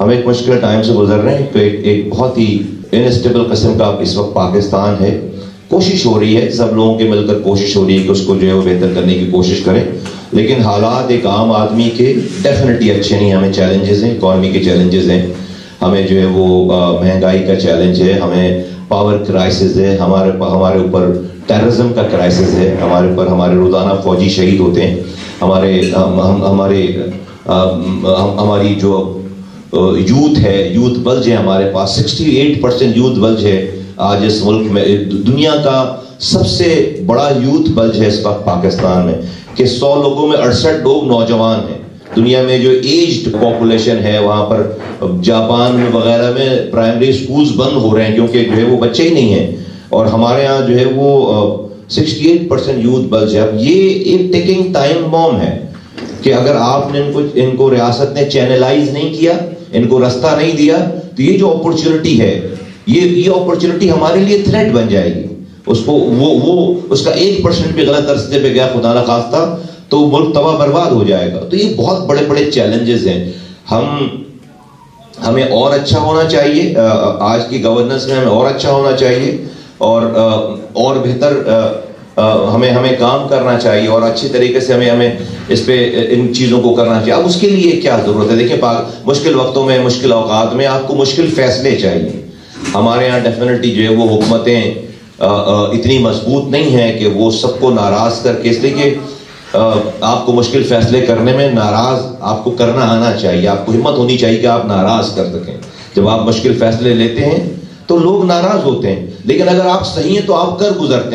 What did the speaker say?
ہم ایک مشکل ٹائم سے گزر رہے ہیں کہ ایک بہت ہی انسٹیبل قسم کا اس وقت پاکستان ہے. کوشش ہو رہی ہے, سب لوگوں کے مل کر کوشش ہو رہی ہے کہ اس کو جو ہے وہ بہتر کرنے کی کوشش کریں, لیکن حالات ایک عام آدمی کے ڈیفینیٹلی اچھے نہیں. ہمیں چیلنجز ہیں, اکانومی کے چیلنجز ہیں, ہمیں جو ہے وہ مہنگائی کا چیلنج ہے, ہمیں پاور کرائسس ہے, ہمارے اوپر ٹیررزم کا کرائسس ہے, ہمارے اوپر ہمارے روزانہ فوجی شہید ہوتے ہیں, ہماری جو یوتھ ہے, یوتھ بلج ہے ہمارے پاس, 68% یوتھ بلج ہے آج اس ملک میں. دنیا کا سب سے بڑا یوتھ بلج ہے اس وقت پاکستان میں, کہ 100 لوگوں میں 68 لوگ نوجوان ہیں. دنیا میں جو ایجڈ پاپولیشن ہے وہاں پر جاپان میں وغیرہ میں پرائمری سکولز بند ہو رہے ہیں کیونکہ جو ہے وہ بچے ہی نہیں ہیں, اور ہمارے ہاں جو ہے وہ 68% یوتھ بلج ہے. اب یہ ایک ٹیکنگ ٹائم بوم ہے کہ اگر آپ نے ان کو ریاست نے چینلائز نہیں کیا, ان کو رستہ نہیں دیا, تو یہ جو اپرچونٹی ہے, یہ اپرچونٹی ہمارے لیے تھریٹ بن جائے گی. اس کا 1% بھی غلط راستے پہ گیا خدا نہ خواستہ تو ملک تباہ برباد ہو جائے گا. تو یہ بہت بڑے بڑے چیلنجز ہیں. ہمیں اور اچھا ہونا چاہیے, آج کی گورننس میں ہمیں اور اچھا ہونا چاہیے, اور بہتر ہمیں کام کرنا چاہیے, اور اچھی طریقے سے ہمیں اس پہ ان چیزوں کو کرنا چاہیے. اب اس کے لیے کیا ضرورت ہے؟ دیکھیں, مشکل وقتوں میں, مشکل اوقات میں آپ کو مشکل فیصلے چاہیے. ہمارے ہاں ڈیفینیٹلی جو ہے وہ حکومتیں اتنی مضبوط نہیں ہیں کہ وہ سب کو ناراض کر کے, اس لیے کہ آپ کو مشکل فیصلے کرنے میں ناراض آپ کو کرنا آنا چاہیے, آپ کو ہمت ہونی چاہیے کہ آپ ناراض کر سکیں. جب آپ مشکل فیصلے لیتے ہیں تو لوگ ناراض ہوتے ہیں, لیکن اگر آپ صحیح ہیں تو آپ کر گزرتے ہیں.